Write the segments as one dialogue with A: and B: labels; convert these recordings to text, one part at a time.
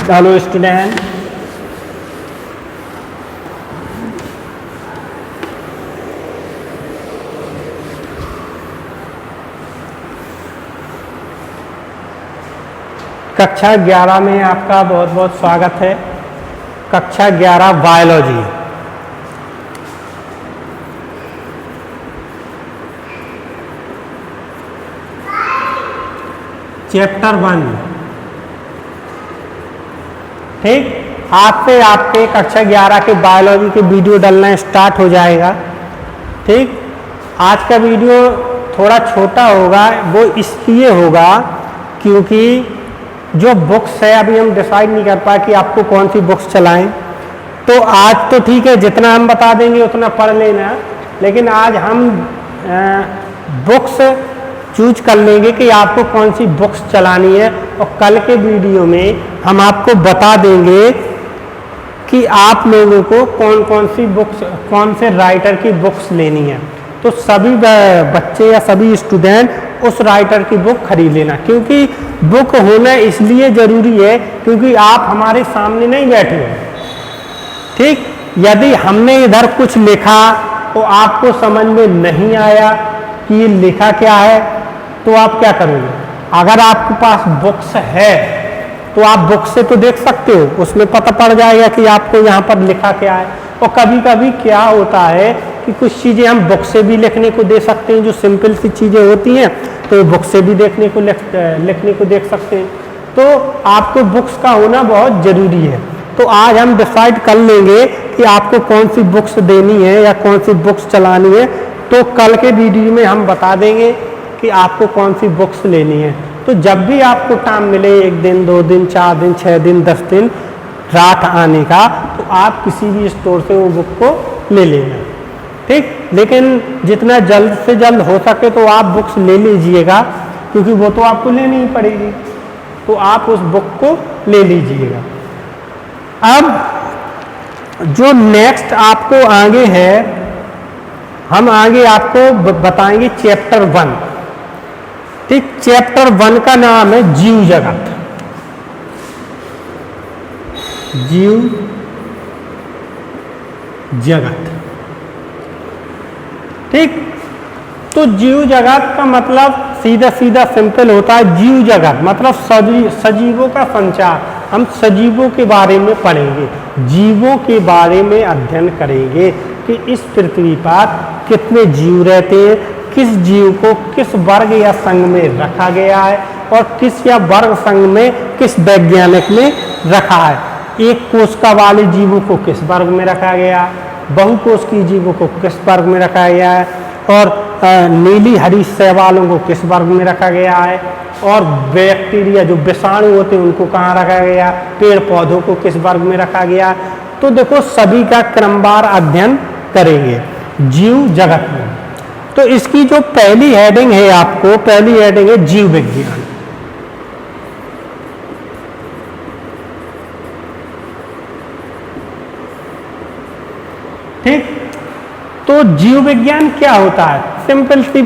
A: Hello student, कक्षा 11 में आपका बहुत बहुत स्वागत है। कक्षा 11 बायोलॉजी। चैप्टर 1। ठीक, आज से आपके कक्षा 11 के बायोलॉजी के वीडियो डलना स्टार्ट हो जाएगा। ठीक, आज का वीडियो थोड़ा छोटा होगा, वो इसलिए होगा क्योंकि जो बुक्स है अभी हम डिसाइड नहीं कर पाए कि आपको कौन सी बुक्स चलाएं। तो आज तो ठीक है, जितना हम बता देंगे उतना पढ़ लेना, लेकिन आज हम बुक्स चूज कर लेंगे कि आपको कौन सी बुक्स चलानी है, और कल के वीडियो में हम आपको बता देंगे कि आप लोगों को कौन कौन सी बुक्स, कौन से राइटर की बुक्स लेनी है। तो सभी बच्चे या सभी स्टूडेंट उस राइटर की बुक खरीद लेना, क्योंकि बुक होना इसलिए ज़रूरी है क्योंकि आप हमारे सामने नहीं बैठे हो। ठीक, यदि हमने इधर कुछ लिखा तो आपको समझ में नहीं आया कि ये लिखा क्या है, तो आप क्या करोगे? अगर आपके पास बुक्स है तो आप बुक से तो देख सकते हो, उसमें पता पड़ जाएगा कि आपको यहाँ पर लिखा क्या है। और कभी कभी क्या होता है कि कुछ चीज़ें हम बुक से भी लिखने को दे सकते हैं, जो सिंपल सी चीज़ें होती हैं तो बुक से भी लिखने को देख सकते हैं। तो आपको बुक्स का होना बहुत ज़रूरी है। तो आज हम डिसाइड कर लेंगे कि आपको कौन सी बुक्स देनी है या कौन सी बुक्स चलानी है। तो कल के वीडियो में हम बता देंगे कि आपको कौन सी बुक्स लेनी है। तो जब भी आपको टाइम मिले, 1 दिन 2 दिन 4 दिन 6 दिन 10 दिन रात आने का, तो आप किसी भी स्टोर से वो बुक को ले लेना। ठीक, लेकिन जितना जल्द से जल्द हो सके तो आप बुक्स ले लीजिएगा, क्योंकि वो तो आपको लेनी ही पड़ेगी, तो आप उस बुक को ले लीजिएगा। अब जो नेक्स्ट आपको आगे है, हम आगे आपको बताएंगे चैप्टर 1। ठीक, चैप्टर 1 का नाम है जीव जगत। जीव जगत। ठीक, तो जीव जगत का मतलब सीधा सीधा सिंपल होता है। जीव जगत मतलब सजीवों का संचार। हम सजीवों के बारे में पढ़ेंगे, जीवों के बारे में अध्ययन करेंगे कि इस पृथ्वी पर कितने जीव रहते हैं, किस जीव को किस वर्ग या संघ में रखा गया है, और किस या वर्ग संघ में किस वैज्ञानिक ने रखा है। एक कोशिका वाले जीवों को किस वर्ग में रखा गया, बहुकोशिकीय जीवों को किस वर्ग में रखा गया है, और नीली हरी शैवालों को किस वर्ग में रखा गया है, और बैक्टीरिया जो विषाणु होते हैं उनको कहाँ रखा गया, पेड़ पौधों को किस वर्ग में रखा गया। तो देखो सभी का क्रमवार अध्ययन करेंगे जीव जगत में। तो इसकी जो पहली हेडिंग है, आपको पहली हेडिंग है जीव विज्ञान। ठीक, तो जीव विज्ञान क्या होता है? सिंपल सी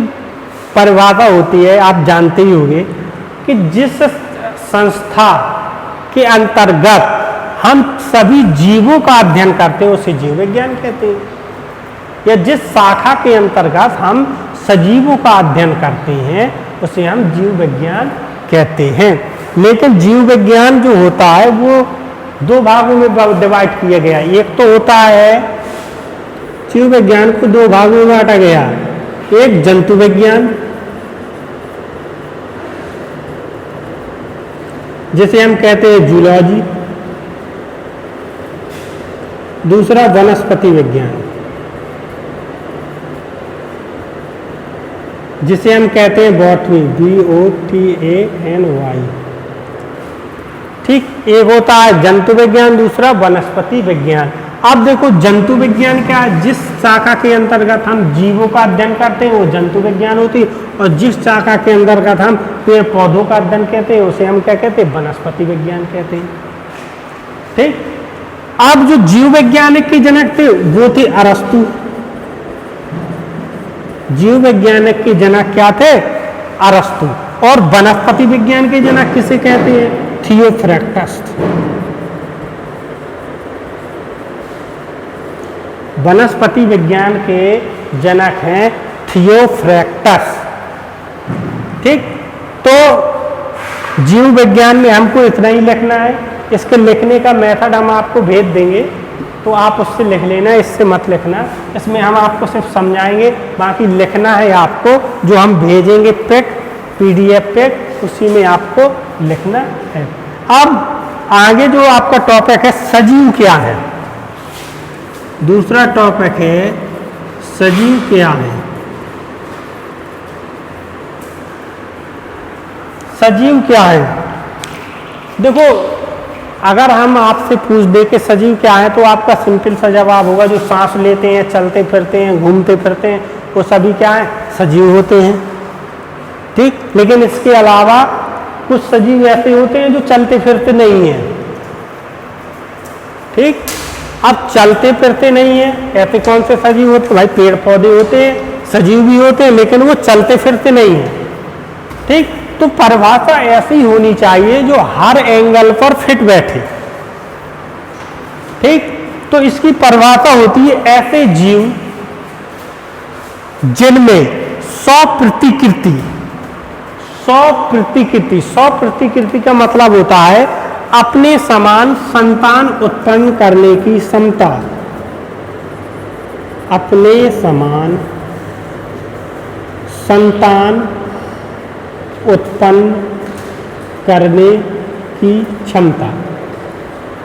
A: परिभाषा होती है, आप जानते ही होंगे कि जिस संस्था के अंतर्गत हम सभी जीवों का अध्ययन करते हैं उसे जीव विज्ञान कहते हैं, या जिस शाखा के अंतर्गत हम सजीवों का अध्ययन करते हैं उसे हम जीव विज्ञान कहते हैं। लेकिन जीव विज्ञान जो होता है वो 2 भागों में डिवाइड किया गया। एक तो होता है, जीव विज्ञान को 2 भागों में बांटा गया। एक जंतु विज्ञान, जिसे हम कहते हैं जूलॉजी। दूसरा वनस्पति विज्ञान, जिसे हम कहते हैं बॉटनी, BOTANY। ठीक, एक होता है जंतु विज्ञान, दूसरा वनस्पति विज्ञान। अब देखो जंतु विज्ञान क्या है? जिस शाखा के अंतर्गत हम जीवों का अध्ययन करते हैं वो जंतु विज्ञान होती है, और जिस शाखा के अंतर्गत हम पेड़ पौधों का अध्ययन कहते हैं उसे हम क्या कहते हैं? वनस्पति विज्ञान कहते हैं। ठीक, अब जो जीव वैज्ञानिक के जनक थे वो थे अरस्तु। जीव वैज्ञानिक के जनक क्या थे? अरस्तु। और वनस्पति विज्ञान के जनक किसे कहते हैं? थियोफ्रैक्टस। वनस्पति विज्ञान के जनक हैं थियोफ्रैक्टस। ठीक, तो जीव विज्ञान में हमको इतना ही लिखना है। इसके लिखने का मेथड हम आपको भेज देंगे, तो आप उससे लिख लेना, इससे मत लिखना। इसमें हम आपको सिर्फ समझाएंगे, बाकी लिखना है आपको। जो हम भेजेंगे पिक, PDF पिक, उसी में आपको लिखना है। अब आगे जो आपका टॉपिक है सजीव क्या है, दूसरा टॉपिक है सजीव क्या है। सजीव क्या है? देखो, अगर हम आपसे पूछ दे कि सजीव क्या है, तो आपका सिंपल सा जवाब होगा जो सांस लेते हैं, चलते फिरते हैं, घूमते फिरते हैं, वो सभी क्या है? सजीव होते हैं। ठीक, लेकिन इसके अलावा कुछ सजीव ऐसे होते हैं जो चलते फिरते नहीं हैं। ठीक, अब चलते फिरते नहीं है, ऐसे कौन से सजीव होते हैं? भाई पेड़ पौधे होते हैं, सजीव भी होते हैं, लेकिन वो चलते फिरते नहीं है। ठीक, तो परिभाषा ऐसी होनी चाहिए जो हर एंगल पर फिट बैठे। ठीक, तो इसकी परिभाषा होती है ऐसे जीव जिनमें 100 प्रतिकृति का मतलब होता है अपने समान संतान उत्पन्न करने की क्षमता। अपने समान संतान उत्पन्न करने की क्षमता,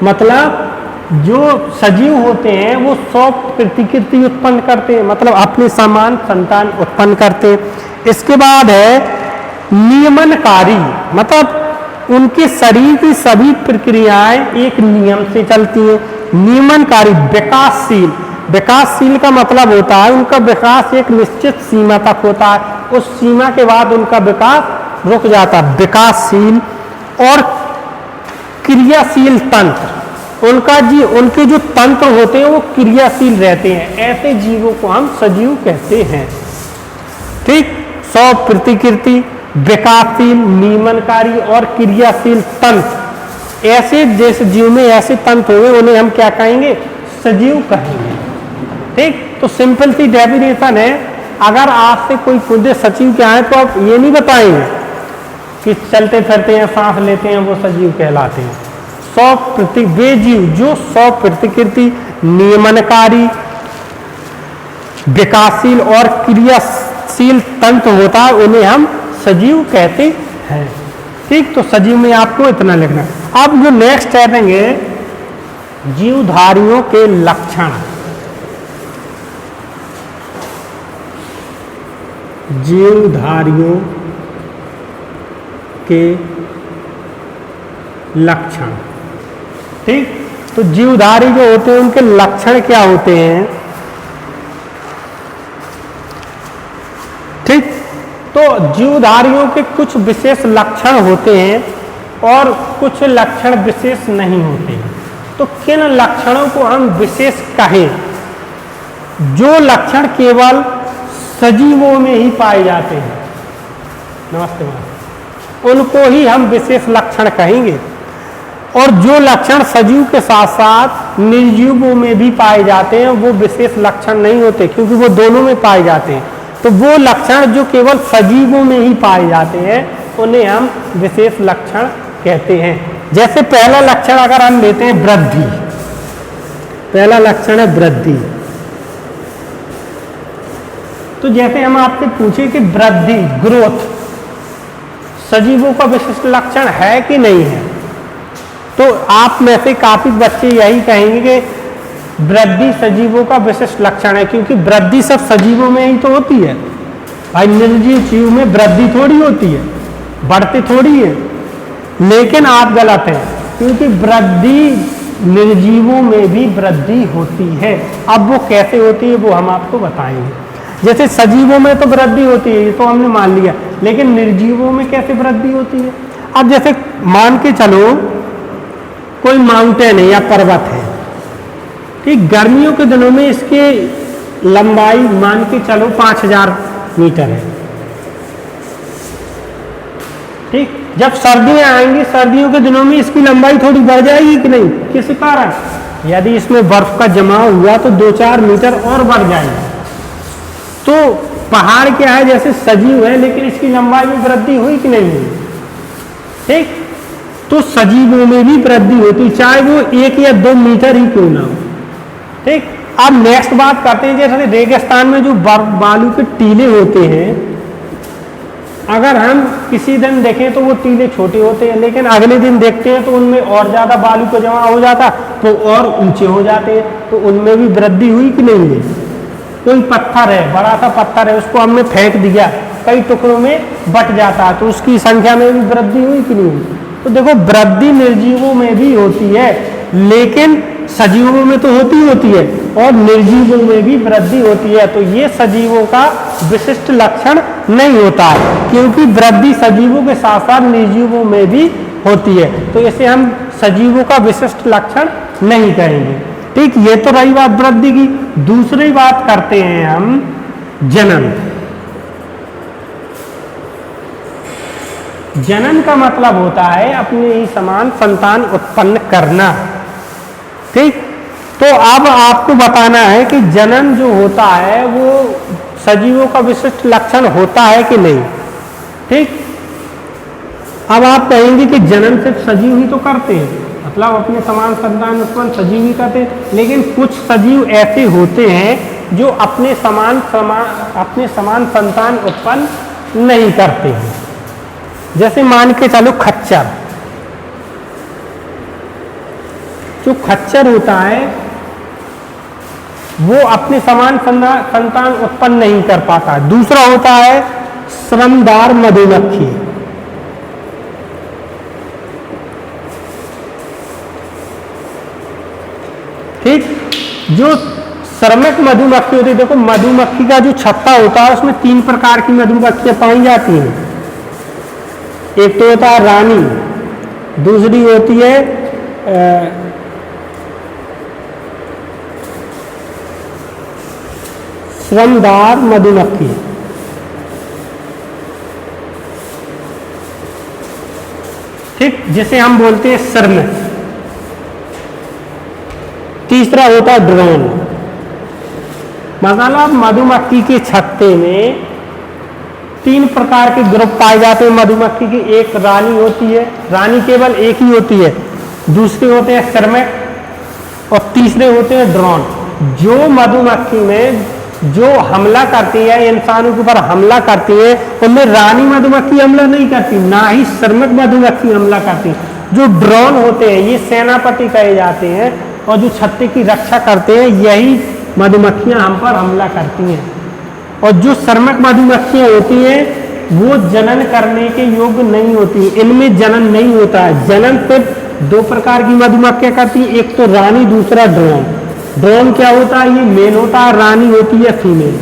A: मतलब जो सजीव होते हैं वो 100 प्रतिकृति उत्पन्न करते हैं, मतलब अपने समान संतान उत्पन्न करते हैं। इसके बाद है नियमनकारी, मतलब उनके शरीर की सभी प्रक्रियाएं एक नियम से चलती हैं। नियमनकारी, विकासशील का मतलब होता है उनका विकास एक निश्चित सीमा तक होता है, उस सीमा के बाद उनका विकास रुक जाता है। विकासशील और क्रियाशील तंत्र, उनके जो तंत्र होते हैं वो क्रियाशील रहते हैं। ऐसे जीवों को हम सजीव कहते हैं। ठीक, 100 प्रतिकृति, विकासशील, नियमनकारी और क्रियाशील तंत्र, ऐसे जैसे जीव में ऐसे तंत्र हुए उन्हें हम क्या कहेंगे? सजीव कहेंगे। ठीक, तो सिंपल सी डेफिनेशन है। अगर आपसे कोई पूछे सजीव क्या है, तो आप ये नहीं बताएंगे कि चलते फिरते हैं, सांस लेते हैं, वो सजीव कहलाते हैं। 100 वे जीव जो 100 प्रतिकृति, नियमनकारी, विकासशील और क्रियाशील तंत्र होता है, उन्हें हम सजीव कहते हैं। ठीक, तो सजीव में आपको इतना लिखना है। अब जो नेक्स्ट कहेंगे जीवधारियों के लक्षण। जीवधारियों के लक्षण। ठीक, तो जीवधारी जो होते हैं उनके लक्षण क्या होते हैं? ठीक, तो जीवधारियों के कुछ विशेष लक्षण होते हैं और कुछ लक्षण विशेष नहीं होते हैं। तो किन लक्षणों को हम विशेष कहें? जो लक्षण केवल सजीवों में ही पाए जाते हैं, नमस्ते, उनको ही हम विशेष लक्षण कहेंगे। और जो लक्षण सजीव के साथ साथ निर्जीवों में भी पाए जाते हैं वो विशेष लक्षण नहीं होते, क्योंकि वो दोनों में पाए जाते हैं। तो वो लक्षण जो केवल सजीवों में ही पाए जाते हैं उन्हें हम विशेष लक्षण कहते हैं। जैसे पहला लक्षण अगर हम लेते हैं वृद्धि, पहला लक्षण है वृद्धि। तो जैसे हम आपसे पूछे कि वृद्धि, ग्रोथ, सजीवों का विशिष्ट लक्षण है कि नहीं है, तो आप में से काफी बच्चे यही कहेंगे कि वृद्धि सजीवों का विशिष्ट लक्षण है, क्योंकि वृद्धि सब सजीवों में ही तो होती है। भाई निर्जीव जीव में वृद्धि थोड़ी होती है, बढ़ती थोड़ी है। लेकिन आप गलत हैं, क्योंकि वृद्धि निर्जीवों में भी वृद्धि होती है। अब वो कैसे होती है वो हम आपको बताएंगे। जैसे सजीवों में तो वृद्धि होती है, ये तो हमने मान लिया, लेकिन निर्जीवों में कैसे वृद्धि होती है? अब जैसे मान के चलो कोई माउंटेन है या पर्वत है, ठीक, गर्मियों के दिनों में इसकी लंबाई मान के चलो 5000 मीटर है। ठीक, जब सर्दियां आएंगी, सर्दियों के दिनों में इसकी लंबाई थोड़ी बढ़ जाएगी कि नहीं? किस कारण? यदि इसमें बर्फ का जमाव हुआ तो 2-4 मीटर और बढ़ जाएगा। तो पहाड़ क्या है, जैसे सजीव है लेकिन इसकी लंबाई में वृद्धि हुई कि नहीं हुई, ठीक। तो सजीवों में भी वृद्धि होती, चाहे वो 1 या 2 मीटर ही क्यों ना हो, ठीक। अब नेक्स्ट बात करते हैं, जैसे रेगिस्तान में जो बालू के टीले होते हैं, अगर हम किसी दिन देखें तो वो टीले छोटे होते हैं, लेकिन अगले दिन देखते हैं तो उनमें और ज़्यादा बालू का जमा हो जाता, तो और ऊंचे हो जाते हैं, तो उनमें भी वृद्धि हुई कि नहीं हुई। कोई पत्थर है, बड़ा सा पत्थर है, उसको हमने फेंक दिया, कई टुकड़ों में बट जाता, तो उसकी संख्या में भी वृद्धि हुई कि नहीं हुई। तो देखो वृद्धि निर्जीवों में भी होती है, लेकिन सजीवों में तो होती है, और निर्जीवों में भी वृद्धि होती है। तो ये सजीवों का विशिष्ट लक्षण नहीं होता है, क्योंकि वृद्धि सजीवों के साथ साथ निर्जीवों में भी होती है, तो इसे हम सजीवों का विशिष्ट लक्षण नहीं कहेंगे, ठीक। ये तो रही बात वृद्धि की। दूसरी बात करते हैं हम जनन। जनन का मतलब होता है अपने ही समान संतान उत्पन्न करना, ठीक। तो अब आपको बताना है कि जनन जो होता है वो सजीवों का विशिष्ट लक्षण होता है कि नहीं, ठीक। अब आप कहेंगे कि जनन सिर्फ सजीव ही तो करते हैं, मतलब अपने समान संतान उत्पन्न सजीव ही करते हैं, लेकिन कुछ सजीव ऐसे होते हैं जो अपने समान संतान उत्पन्न नहीं करते हैं। जैसे मान के चलो खच्चर, जो खच्चर होता है वो अपने समान संतान उत्पन्न नहीं कर पाता। दूसरा होता है श्रमदार मधुमक्खी, ठीक। जो श्रमिक मधुमक्खी होती है, देखो मधुमक्खी का जो छत्ता होता है उसमें 3 प्रकार की मधुमक्खियां पाई जाती हैं। एक तो होता है रानी, दूसरी होती है श्रमदार मधुमक्खी, ठीक, जिसे हम बोलते हैं श्रमिक। तीसरा होता है ड्रोन। मतलब मधुमक्खी के छत्ते में 3 प्रकार के ग्रुप पाए जाते हैं मधुमक्खी की। एक रानी होती है, रानी केवल एक ही होती है, दूसरे होते हैं श्रमिक, और तीसरे होते हैं ड्रोन। जो मधुमक्खी में जो हमला करती है, इंसानों के ऊपर हमला करती है, उनमें रानी मधुमक्खी हमला नहीं करती, ना ही श्रमिक मधुमक्खी हमला करती। जो ड्रोन होते हैं ये सेनापति कहे जाते हैं, और जो छत्ते की रक्षा करते हैं यही मधुमक्खियां हम पर हमला करती हैं। और जो श्रमिक मधुमक्खियां होती हैं वो जनन करने के योग्य नहीं होती, इनमें जनन नहीं होता है। जनन सिर्फ 2 प्रकार की मधुमक्खियां करती हैं, एक तो रानी, दूसरा ड्रोन। ड्रोन क्या होता है, ये मेल होता है, रानी होती है फीमेल।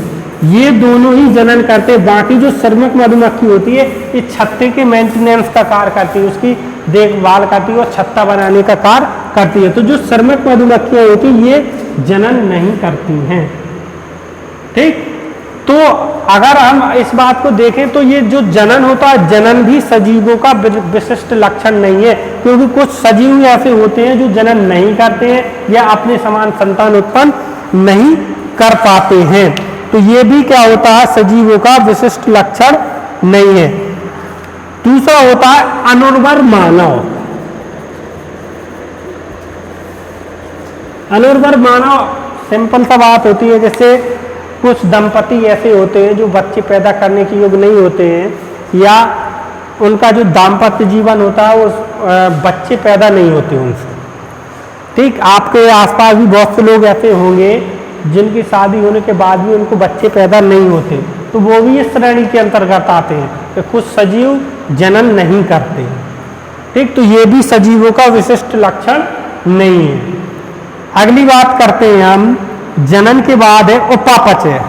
A: ये दोनों ही जनन करते हैं। बाकी जो श्रमिक मधुमक्खी होती है ये छत्ते के मेंटेनेंस का कार्य करती है, उसकी देखभाल करती है और छत्ता बनाने का कार्य करती है। तो जो श्रमिक मधुमक्खियां होती हैं ये जनन नहीं करती हैं, ठीक। तो अगर हम इस बात को देखें तो ये जो जनन होता है, जनन भी सजीवों का विशिष्ट लक्षण नहीं है, क्योंकि कुछ सजीव ऐसे होते हैं जो जनन नहीं करते हैं या अपने समान संतान उत्पन्न नहीं कर पाते हैं। तो ये भी क्या होता है, सजीवों का विशिष्ट लक्षण नहीं है। दूसरा होता है अनुर्वर मानव। अनुर्वर मानव सिंपल सा बात होती है, जैसे कुछ दंपति ऐसे होते हैं जो बच्चे पैदा करने के योग्य नहीं होते हैं, या उनका जो दाम्पत्य जीवन होता है वो बच्चे पैदा नहीं होते उनसे, ठीक। आपके आसपास भी बहुत से लोग ऐसे होंगे जिनकी शादी होने के बाद भी उनको बच्चे पैदा नहीं होते, तो वो भी इस श्रेणी के अंतर्गत आते हैं कि कुछ सजीव जनन नहीं करते, ठीक। तो ये भी सजीवों का विशिष्ट लक्षण नहीं है। अगली बात करते हैं हम, जनन के बाद है उपापचय।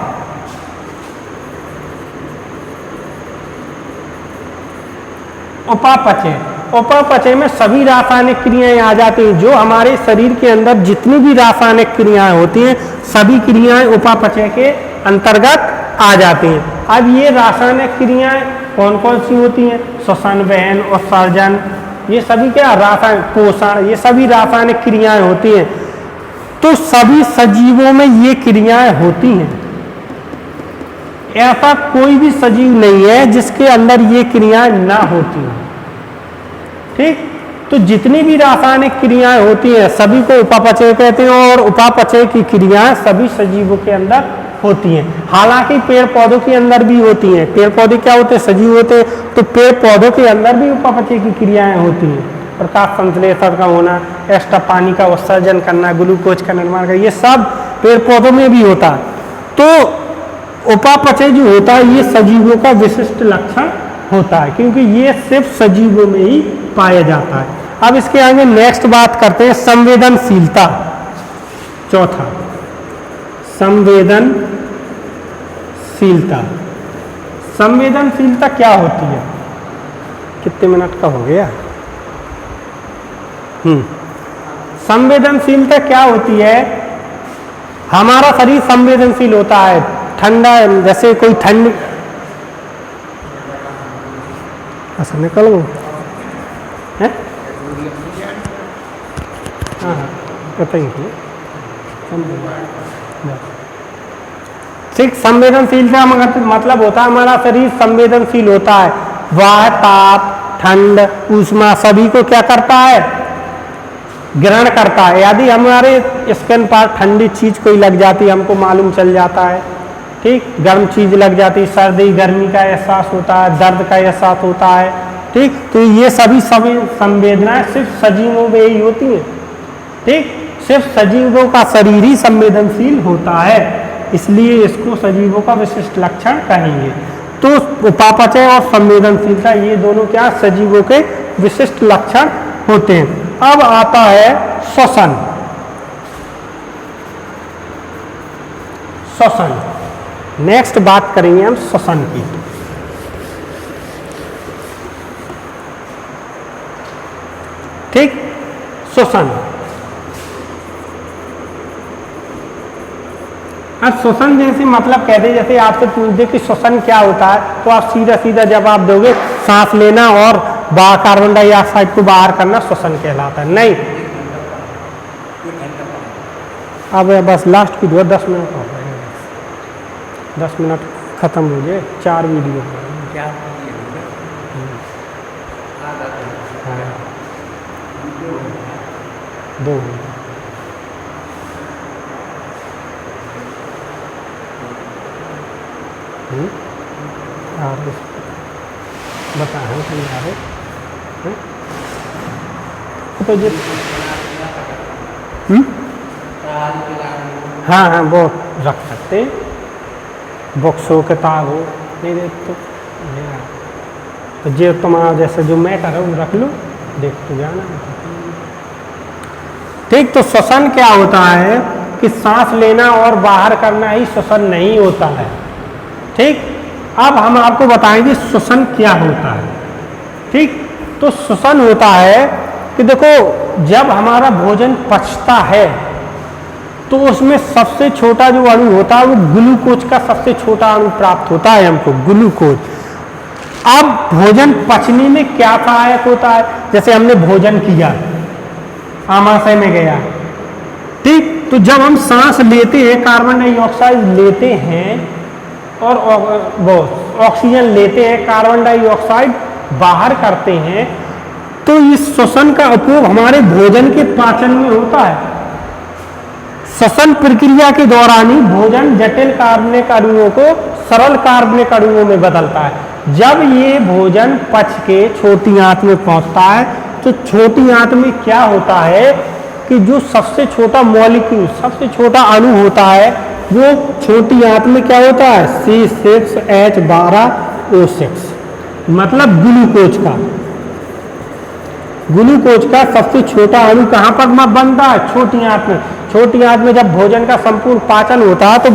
A: उपापचय, उपापचय में सभी रासायनिक क्रियाएं आ जाती हैं। जो हमारे शरीर के अंदर जितनी भी रासायनिक क्रियाएं होती हैं सभी क्रियाएं उपापचय के अंतर्गत आ जाती हैं। अब ये रासायनिक क्रियाएं कौन कौन सी होती हैं, श्वसन, वहन, उत्सर्जन, ये सभी क्या रासायनिक, पोषण, ये सभी रासायनिक क्रियाएं होती हैं। तो सभी सजीवों में ये क्रियाएं होती हैं। ऐसा कोई भी सजीव नहीं है जिसके अंदर ये क्रियाएं ना होती हैं। ठीक, तो जितनी भी रासायनिक क्रियाएं होती हैं सभी को उपापचय कहते हैं, और उपापचय की क्रियाएं सभी सजीवों के अंदर होती हैं। हालांकि पेड़ पौधों के अंदर भी होती हैं। पेड़ पौधे क्या होते हैं? सजीव होते हैं। तो पेड़ पौधों के अंदर भी उपापचय की क्रियाएं होती हैं। प्रकाश संश्लेषण का होना, एक्स्ट्रा पानी का उत्सर्जन करना, ग्लूकोज का निर्माण करना, ये सब पेड़ पौधों में भी होता है। तो उपापचय जो होता है ये सजीवों का विशिष्ट लक्षण होता है, क्योंकि ये सिर्फ सजीवों में ही पाया जाता है। अब इसके आगे नेक्स्ट बात करते हैं संवेदनशीलता। चौथा, संवेदनशीलता। संवेदनशीलता क्या होती है? कितने मिनट का हो गया? संवेदनशीलता क्या होती है? हमारा शरीर संवेदनशील होता है। ठंडा, जैसे कोई ठंड, ऐसा निकल गो है, हाँ पता ही नहीं। ठीक, संवेदनशीलता मतलब होता है हमारा शरीर संवेदनशील होता है। वह ताप, ठंड, ऊष्मा सभी को क्या करता है? ग्रहण करता है। यदि हमारे स्किन पर ठंडी चीज कोई लग जाती है हमको मालूम चल जाता है। ठीक, गर्म चीज लग जाती है, सर्दी गर्मी का एहसास होता है, दर्द का एहसास होता है। ठीक, तो ये सभी संवेदनाएं सिर्फ सजीवों में ही होती हैं। ठीक, सिर्फ सजीवों का शरीर ही संवेदनशील होता है, इसलिए इसको सजीवों का विशिष्ट लक्षण कहेंगे। तो उपापचय और संवेदनशीलता ये दोनों क्या सजीवों के विशिष्ट लक्षण होते हैं। अब आता है श्वसन। श्वसन, नेक्स्ट बात करेंगे हम श्वसन की। ठीक, श्वसन। अब श्वसन जैसे मतलब कहते हैं, जैसे आपसे पूछ दे कि श्वसन क्या होता है तो आप सीधा सीधा जवाब दोगे सांस लेना और कार्बन डाइऑक्साइड को बाहर करना श्वसन कहलाता है। नहीं, अब बस लास्ट की 10 मिनट हो गए, 10 मिनट खत्म हो गए, 4 वीडियो क्या? हाँ, 2 बता हम समझा रहे तो जो हाँ हाँ वो रख सकते, बुक्स हो, किताब हो, नहीं देख तो जो तुम्हारा जैसे जो मैटर है वो रख लो, देख तो जाना। ठीक, तो श्वसन क्या होता है कि सांस लेना और बाहर करना ही श्वसन नहीं होता है। ठीक, अब हम आपको बताएंगे श्वसन क्या होता है। ठीक, तो श्वसन होता है कि देखो जब हमारा भोजन पचता है तो उसमें सबसे छोटा जो अणु होता है वो ग्लूकोज का सबसे छोटा अणु प्राप्त होता है हमको, ग्लूकोज। अब भोजन पचने में क्या सहायक होता है? जैसे हमने भोजन किया, आमाशय में गया। ठीक, तो जब हम सांस लेते हैं, कार्बन डाइऑक्साइड लेते हैं और वो ऑक्सीजन लेते हैं, कार्बन डाइऑक्साइड बाहर करते हैं, तो इस श्वसन का उपयोग हमारे भोजन के पाचन में होता है। श्वसन प्रक्रिया के दौरान ही भोजन जटिल कार्बनिक अणुओं को सरल कार्बनिक अणुओं में बदलता है। जब ये भोजन पच के छोटी आंत में पहुंचता है तो छोटी आंत में क्या होता है कि जो सबसे छोटा मॉलिक्यूल, सबसे छोटा अणु होता है वो छोटी आंत में क्या होता है? C6H12O6, मतलब ग्लूकोज का। ग्लूकोज का सबसे छोटा अणु कहाँ पर बनता है? छोटी आंत में। छोटी आंत में जब भोजन का संपूर्ण पाचन होता है तो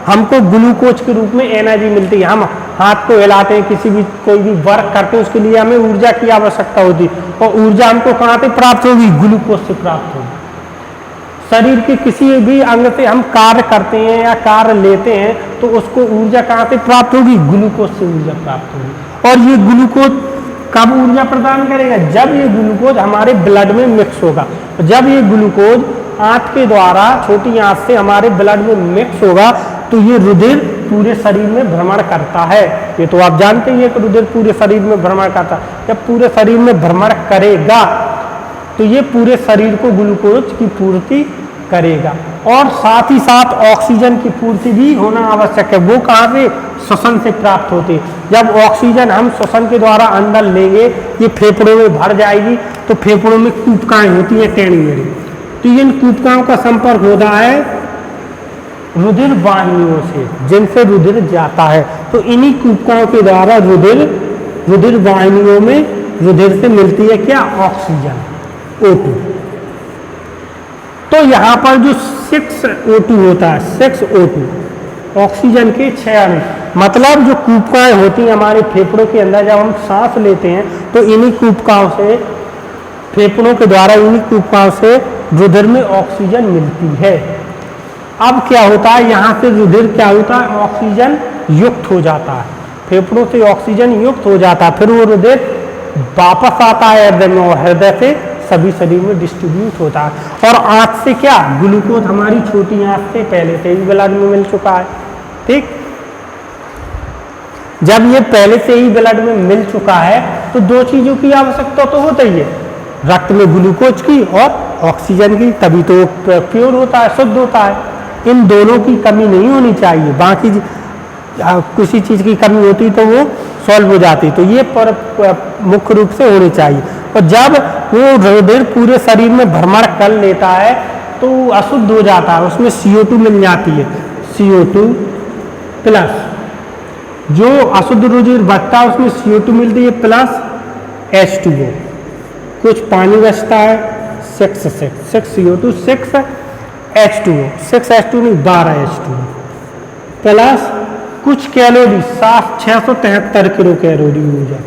A: हमको ग्लूकोज के रूप में एनर्जी मिलती है। हम हाथ को हिलाते हैं, किसी भी कोई भी वर्क करते हैं, उसके लिए हमें ऊर्जा की आवश्यकता होती है, और ऊर्जा हमको कहाँ से प्राप्त होगी? ग्लूकोज से प्राप्त होगी। शरीर के किसी भी अंग से हम कार्य करते हैं या कार्य लेते हैं तो उसको ऊर्जा कहाँ से प्राप्त होगी? ग्लूकोज से ऊर्जा प्राप्त होगी। और ये ग्लूकोज कब ऊर्जा प्रदान करेगा? जब ये ग्लूकोज हमारे ब्लड में मिक्स होगा। तो जब ये ग्लूकोज आंत के द्वारा, छोटी आंत से हमारे ब्लड में मिक्स होगा तो ये रुधिर पूरे शरीर में भ्रमण करता है। ये तो आप जानते ही हैं कि रुधिर पूरे शरीर में भ्रमण करता है। जब पूरे शरीर में भ्रमण करेगा तो ये पूरे शरीर को ग्लूकोज की पूर्ति करेगा और साथ ही साथ ऑक्सीजन की पूर्ति भी होना आवश्यक है। वो कहाँ से? श्वसन से प्राप्त होती है। जब ऑक्सीजन हम श्वसन के द्वारा अंदर लेंगे, ये फेफड़ों में भर जाएगी तो फेफड़ों में कूपकाएं होती हैं, टेढ़ी-मेढ़ी। तो इन कूपकाओं का संपर्क होता है रुधिर वाहिनियों से, जिनसे रुधिर जाता है। तो इन्हीं कूपकाओं के द्वारा रुधिर वाहिनियों में रुधिर से मिलती है क्या? Oxygen, O2। तो यहाँ पर जो 6O2 होता है, 6O2 ऑक्सीजन के 6 अणु, मतलब जो कूपकाएं होती हैं हमारे फेफड़ों के अंदर, जब हम सांस लेते हैं तो इन्हीं कूपकाओं से, फेफड़ों के द्वारा इन्हीं कूपकाओं से रुधिर में ऑक्सीजन मिलती है। अब क्या होता है? यहाँ से रुधिर क्या होता है? ऑक्सीजन युक्त हो जाता है, फेफड़ों से ऑक्सीजन युक्त हो जाता है। फिर वो रुधिर वापस आता है हृदय में और हृदय से सभी शरीर में डिस्ट्रीब्यूट होता है। और आंत से क्या? ग्लूकोज हमारी छोटी आंत से पहले से ही ब्लड में मिल चुका है। ठीक, जब ये पहले से ही ब्लड में मिल चुका है तो दो चीजों की आवश्यकता तो होता ही है, रक्त में ग्लूकोज की और ऑक्सीजन की, तभी तो प्योर होता है, शुद्ध होता है। इन दोनों की कमी नहीं होनी चाहिए। बाकी किसी चीज की कमी होती तो वो सॉल्व हो जाती। तो ये मुख्य रूप से होनी चाहिए। और जब वो रुधिर पूरे शरीर में भ्रमण कर लेता है तो अशुद्ध हो जाता है, उसमें CO2 मिल जाती है, CO2 प्लस जो अशुद्ध रुधिर बचता है उसमें CO2 मिलती है प्लस H2O, कुछ पानी बचता है 6 CO2 6 H2O, 6 H2 नहीं 12 H2O प्लस कुछ कैलोरी 673 किलो कैलोरी ऊर्जा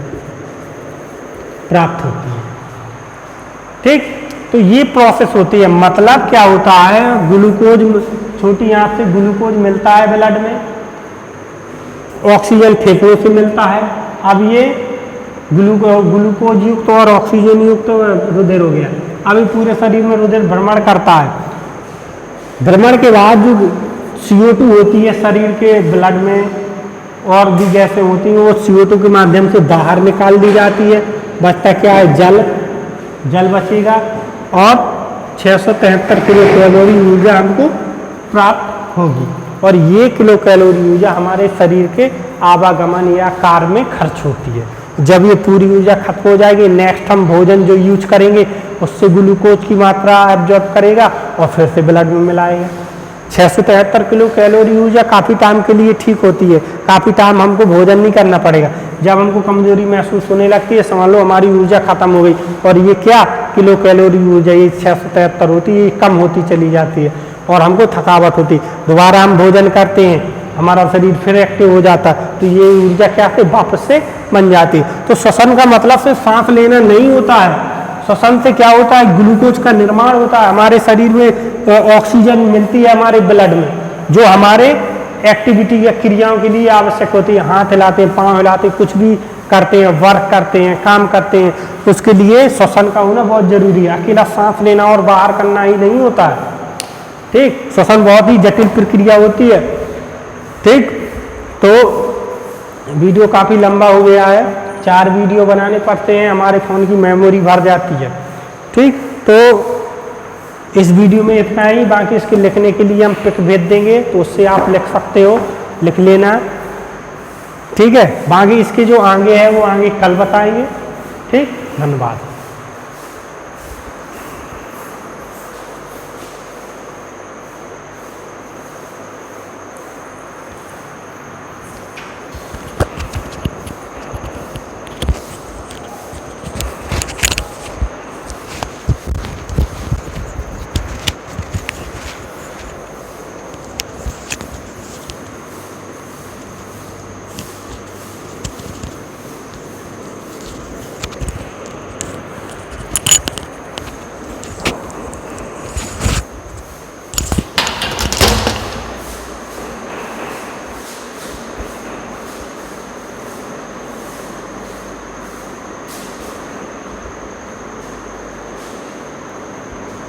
A: प्राप्त होती है। ठीक, तो ये प्रोसेस होती है। मतलब क्या होता है? ग्लूकोज, छोटी आंत से ग्लूकोज मिलता है ब्लड में, ऑक्सीजन फेफड़ों से मिलता है। अब ये ग्लूकोज युक्त और ऑक्सीजन युक्त रुधिर हो गया। अभी पूरे शरीर में रुधिर भ्रमण करता है। भ्रमण के बाद जो CO2 होती है शरीर के ब्लड में और भी गैसें होती हैं, वो CO2 के माध्यम से बाहर निकाल दी जाती है। बचता क्या है? जल बचेगा और 673 किलो कैलोरी ऊर्जा हमको प्राप्त होगी। और ये किलो कैलोरी ऊर्जा हमारे शरीर के आवागमन या कार्य में खर्च होती है। जब ये पूरी ऊर्जा खत्म हो जाएगी, नेक्स्ट हम भोजन जो यूज करेंगे उससे ग्लूकोज की मात्रा एब्जॉर्ब करेगा और फिर से ब्लड में मिलाएगा। 673 किलो कैलोरी ऊर्जा काफ़ी टाइम के लिए ठीक होती है। काफ़ी टाइम हमको भोजन नहीं करना पड़ेगा। जब हमको कमजोरी महसूस होने लगती है, समझ लो हमारी ऊर्जा खत्म हो गई और ये क्या किलो कैलोरी ऊर्जा, ये 673 होती है, ये कम होती चली जाती है और हमको थकावट होती। दोबारा हम भोजन करते हैं, हमारा शरीर फिर एक्टिव हो जाता है, तो ये ऊर्जा क्या से वापस से बन जाती है। तो श्वसन का मतलब से सांस लेना नहीं होता है। श्वसन से क्या होता है? ग्लूकोज का निर्माण होता है। हमारे शरीर में ऑक्सीजन मिलती है हमारे ब्लड में, जो हमारे एक्टिविटी या क्रियाओं के लिए आवश्यक होती है। हाथ हिलाते हैं, पाँव हिलाते हैं, कुछ भी करते हैं, वर्क करते हैं, काम करते हैं, उसके लिए श्वसन का होना बहुत जरूरी है। अकेला सांस लेना और बाहर करना ही नहीं होता है। ठीक, श्वसन बहुत ही जटिल प्रक्रिया होती है। ठीक, तो वीडियो काफ़ी लंबा हो गया है, 4 वीडियो बनाने पड़ते हैं, हमारे फ़ोन की मेमोरी भर जाती है। ठीक, तो इस वीडियो में इतना ही। बाकी इसके लिखने के लिए हम पिक भेज देंगे, तो उससे आप लिख सकते हो, लिख लेना। ठीक है, बाकी इसके जो आगे है वो आगे कल बताएंगे। ठीक, धन्यवाद।